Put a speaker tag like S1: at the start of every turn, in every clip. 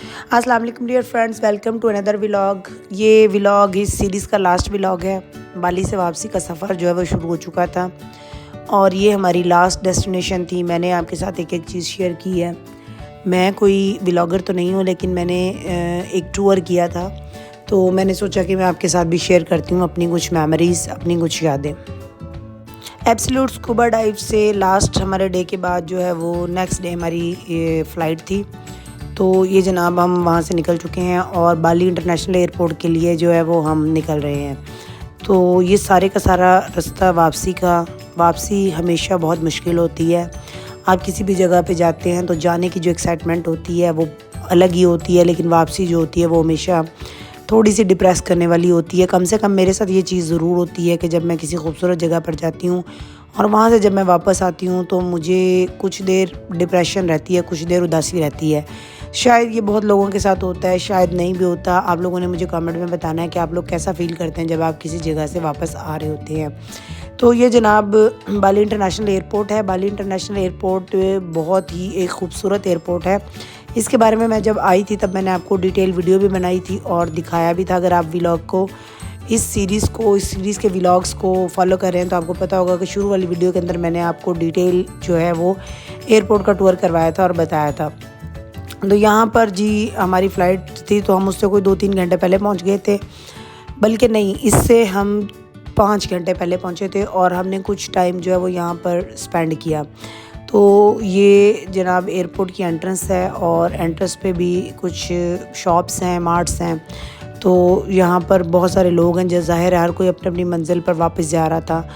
S1: अस्सलाम वालेकुम dear friends, welcome to another vlog. ये व्लॉग इस सीरीज़ का लास्ट व्लॉग है। बाली से वापसी का सफ़र जो है वो शुरू हो चुका था और ये हमारी लास्ट डेस्टिनेशन थी। मैंने आपके साथ एक एक चीज़ शेयर की है। मैं कोई व्लॉगर तो नहीं हूँ, लेकिन मैंने एक टूर किया था, तो मैंने सोचा कि मैं आपके साथ भी शेयर करती हूँ अपनी कुछ मेमोरीज़, अपनी कुछ यादें। एब्सोल्यूट स्कूबा डाइव से लास्ट हमारे डे के बाद जो है वो नेक्स्ट डे हमारी फ़्लाइट थी। तो ये जनाब हम वहाँ से निकल चुके हैं और बाली इंटरनेशनल एयरपोर्ट के लिए जो है वो हम निकल रहे हैं। तो ये सारे का सारा रास्ता वापसी हमेशा बहुत मुश्किल होती है। आप किसी भी जगह पे जाते हैं तो जाने की जो एक्साइटमेंट होती है वो अलग ही होती है, लेकिन वापसी जो होती है वो हमेशा थोड़ी सी डिप्रेस करने वाली होती है। कम से कम मेरे साथ ये चीज़ ज़रूर होती है कि जब मैं किसी खूबसूरत जगह पर जाती हूँ और वहाँ से जब मैं वापस आती हूँ तो मुझे कुछ देर डिप्रेशन रहती है, कुछ देर उदासी रहती है। शायद ये बहुत लोगों के साथ होता है, शायद नहीं भी होता। आप लोगों ने मुझे कमेंट में बताना है कि आप लोग कैसा फ़ील करते हैं जब आप किसी जगह से वापस आ रहे होते हैं। तो ये जनाब बाली इंटरनेशनल एयरपोर्ट है। बाली इंटरनेशनल एयरपोर्ट बहुत ही एक खूबसूरत एयरपोर्ट है। इसके बारे में मैं जब आई थी तब मैंने आपको डिटेल वीडियो भी बनाई थी और दिखाया भी था। अगर आप व्लॉग को इस सीरीज़ के व्लॉग्स को फॉलो कर रहे हैं तो आपको पता होगा कि शुरू वाली वीडियो के अंदर मैंने आपको डिटेल जो है वो एयरपोर्ट का टूर करवाया था और बताया था। तो यहाँ पर जी हमारी फ़्लाइट थी, तो हम उससे कोई 2-3 घंटे पहले पहुँच गए थे, बल्कि नहीं, इससे हम 5 घंटे पहले पहुँचे थे और हमने कुछ टाइम जो है वो यहाँ पर स्पेंड किया। तो ये जनाब एयरपोर्ट की एंट्रेंस है और एंट्रेंस पे भी कुछ शॉप्स हैं, मार्ट्स हैं। तो यहाँ पर बहुत सारे लोग हैं, जो ज़ाहिर है हर कोई अपनी अपनी मंज़िल पर वापस जा रहा था।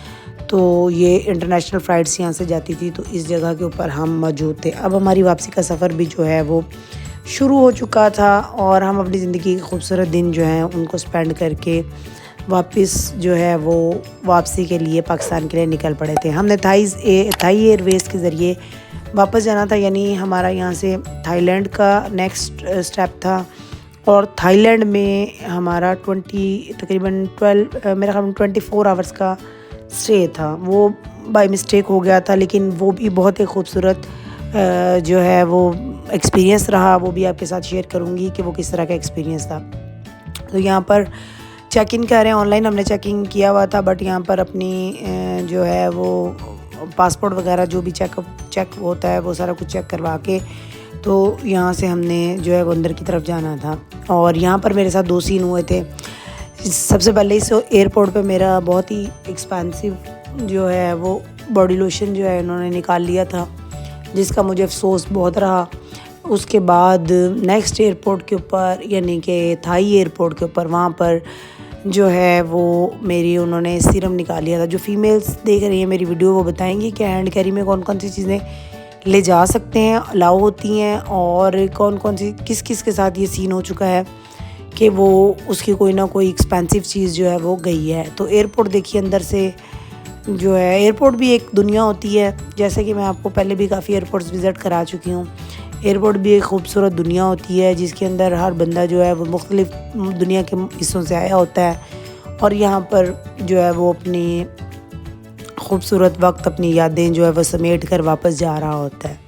S1: तो ये इंटरनेशनल फ़्लाइट्स यहाँ से जाती थी, तो इस जगह के ऊपर हम मौजूद थे। अब हमारी वापसी का सफ़र भी जो है वो शुरू हो चुका था और हम अपनी ज़िंदगी के खूबसूरत दिन जो हैं उनको स्पेंड करके वापस जो है वो वापसी के लिए पाकिस्तान के लिए निकल पड़े थे। हमने थाई एयरवेज़ के ज़रिए वापस जाना था, यानी हमारा यहाँ से थाईलैंड का नेक्स्ट स्टेप था और थाईलैंड में हमारा तकरीबन 24 आवर्स का स्टे था। वो बाय मिस्टेक हो गया था, लेकिन वो भी बहुत ही खूबसूरत जो है वो एक्सपीरियंस रहा। वो भी आपके साथ शेयर करूँगी कि वो किस तरह का एक्सपीरियंस था। तो यहाँ पर चेक इन कर रहे हैं, ऑनलाइन हमने चेक इन किया हुआ था, बट यहाँ पर अपनी जो है वो पासपोर्ट वगैरह जो भी चेक होता है वो सारा कुछ चेक करवा के तो यहाँ से हमने जो है वो अंदर की तरफ जाना था। और यहाँ पर मेरे साथ 2 सीन हुए थे। सबसे पहले इस एयरपोर्ट पे मेरा बहुत ही एक्सपेंसिव जो है वो बॉडी लोशन जो है उन्होंने निकाल लिया था, जिसका मुझे अफसोस बहुत रहा। उसके बाद नेक्स्ट एयरपोर्ट के ऊपर, यानी कि थाई एयरपोर्ट के ऊपर, वहाँ पर जो है वो मेरी उन्होंने सीरम निकाल लिया था। जो फीमेल्स देख रही हैं मेरी वीडियो वो बताएंगी कि हैंड कैरी में कौन कौन सी चीज़ें ले जा सकते हैं, अलाउ होती हैं, और कौन कौन सी किस किस के साथ ये सीन हो चुका है कि वो उसकी कोई ना कोई एक्सपेंसिव चीज़ जो है वो गई है। तो एयरपोर्ट देखिए अंदर से जो है, एयरपोर्ट भी एक दुनिया होती है। जैसे कि मैं आपको पहले भी काफ़ी एयरपोर्ट्स विज़िट करा चुकी हूँ। एयरपोर्ट भी एक खूबसूरत दुनिया होती है जिसके अंदर हर बंदा जो है वो मुख्तलिफ दुनिया के हिस्सों से आया होता है और यहाँ पर जो है वो अपनी खूबसूरत वक्त, अपनी यादें जो है वो समेट कर वापस जा रहा होता है।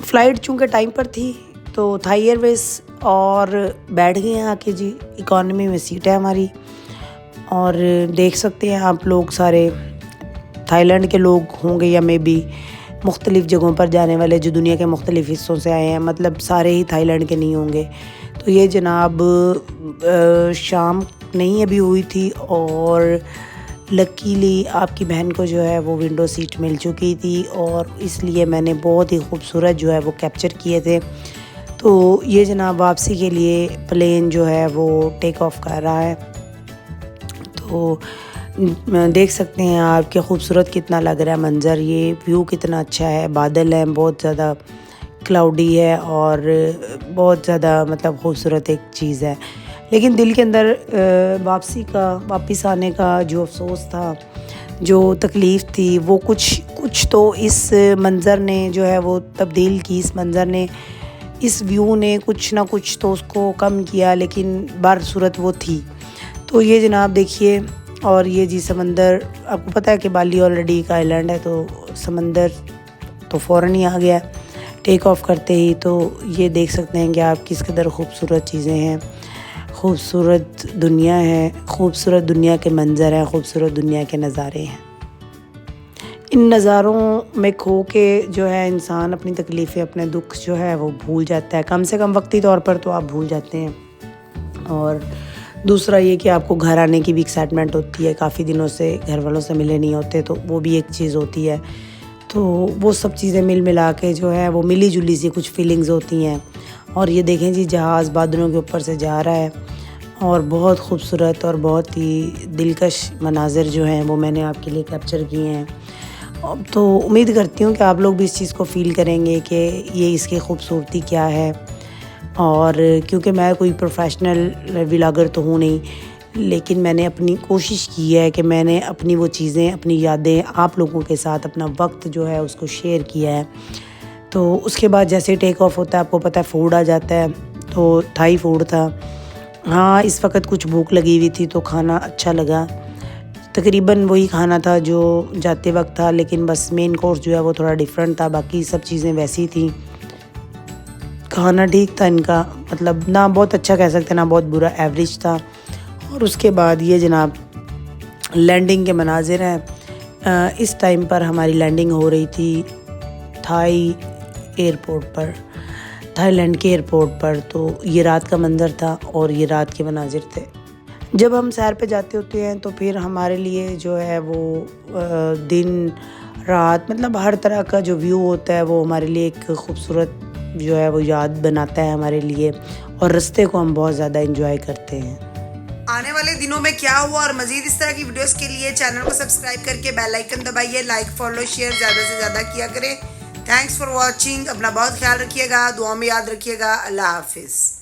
S1: फ़्लाइट चूँकि टाइम पर थी तो थाई एयरवेज़ और बैठ गए हैं आके जी। इकॉनमी में सीट है हमारी और देख सकते हैं आप लोग सारे थाईलैंड के लोग होंगे या मे बी मुख्तलिफ़ जगहों पर जाने वाले जो दुनिया के मुख्तलिफ़ हिस्सों से आए हैं, मतलब सारे ही थाईलैंड के नहीं होंगे। तो ये जनाब शाम नहीं अभी हुई थी और लकीली आपकी बहन को जो है वो विंडो सीट मिल चुकी थी और इसलिए मैंने बहुत ही खूबसूरत जो है वो कैप्चर किए थे। तो ये जनाब वापसी के लिए प्लेन जो है वो टेक ऑफ कर रहा है। तो देख सकते हैं आप कि खूबसूरत कितना लग रहा है मंज़र, ये व्यू कितना अच्छा है। बादल हैं, बहुत ज़्यादा क्लाउडी है और बहुत ज़्यादा मतलब खूबसूरत एक चीज़ है। लेकिन दिल के अंदर वापस आने का जो अफसोस था, जो तकलीफ़ थी, वो कुछ तो इस मंज़र ने जो है वो तब्दील की। इस मंज़र ने, इस व्यू ने कुछ ना कुछ तो उसको कम किया, लेकिन बहरसूरत वो थी। तो ये जनाब देखिए, और ये जी समंदर, आपको पता है कि बाली ऑलरेडी एक आइलैंड है तो समंदर तो फ़ौरन ही आ गया, टेक ऑफ करते ही तो ये देख सकते हैं कि आप किस कदर खूबसूरत चीज़ें हैं, खूबसूरत दुनिया है, खूबसूरत दुनिया के मंज़र हैं, खूबसूरत दुनिया के नज़ारे हैं। इन नज़ारों में खो के जो है इंसान अपनी तकलीफ़ें, अपने दुख जो है वो भूल जाता है, कम से कम वक्ती तौर पर तो आप भूल जाते हैं। और दूसरा ये कि आपको घर आने की भी एक्साइटमेंट होती है, काफ़ी दिनों से घर वालों से मिले नहीं होते तो वो भी एक चीज़ होती है। तो वो सब चीज़ें मिल मिला के जो है वो मिली जुली सी कुछ फीलिंग्स होती हैं। और ये देखें जी, जहाज़ बादलों के ऊपर से जा रहा है और बहुत खूबसूरत और बहुत ही दिलकश मनाज़िर जो हैं वो मैंने आपके लिए कैप्चर किए हैं। तो उम्मीद करती हूँ कि आप लोग भी इस चीज़ को फ़ील करेंगे कि ये इसकी खूबसूरती क्या है। और क्योंकि मैं कोई प्रोफेशनल व्लॉगर तो हूँ नहीं, लेकिन मैंने अपनी कोशिश की है कि मैंने अपनी वो चीज़ें, अपनी यादें आप लोगों के साथ, अपना वक्त जो है उसको शेयर किया है। तो उसके बाद जैसे टेक ऑफ होता है, आपको पता है फूड आ जाता है, तो थाई फूड था। हाँ, इस वक्त कुछ भूख लगी हुई थी तो खाना अच्छा लगा। तकरीबन वही खाना था जो जाते वक्त था, लेकिन बस मेन कोर्स जो है वो थोड़ा डिफरेंट था, बाकी सब चीज़ें वैसी थी। खाना ठीक था इनका, मतलब ना बहुत अच्छा कह सकते ना बहुत बुरा, एवरेज था। और उसके बाद ये जनाब लैंडिंग के मनाजिर हैं। इस टाइम पर हमारी लैंडिंग हो रही थी थाई एयरपोर्ट पर, थाईलैंड के एयरपोर्ट पर। तो ये रात का मंज़र था और ये रात के मनाजिर थे। जब हम सैर पे जाते होते हैं तो फिर हमारे लिए जो है वो दिन रात, मतलब हर तरह का जो व्यू होता है वो हमारे लिए एक खूबसूरत जो है वो याद बनाता है हमारे लिए, और रास्ते को हम बहुत ज़्यादा एंजॉय करते हैं।
S2: आने वाले दिनों में क्या हुआ और मज़ीद इस तरह की वीडियोस के लिए चैनल को सब्सक्राइब करके बेल आइकन दबाइए, लाइक फॉलो शेयर ज़्यादा से ज़्यादा किया करें। Thanks for watching. अपना बहुत ख्याल रखिएगा, दुआ में याद रखिएगा। अल्लाह हाफिज़।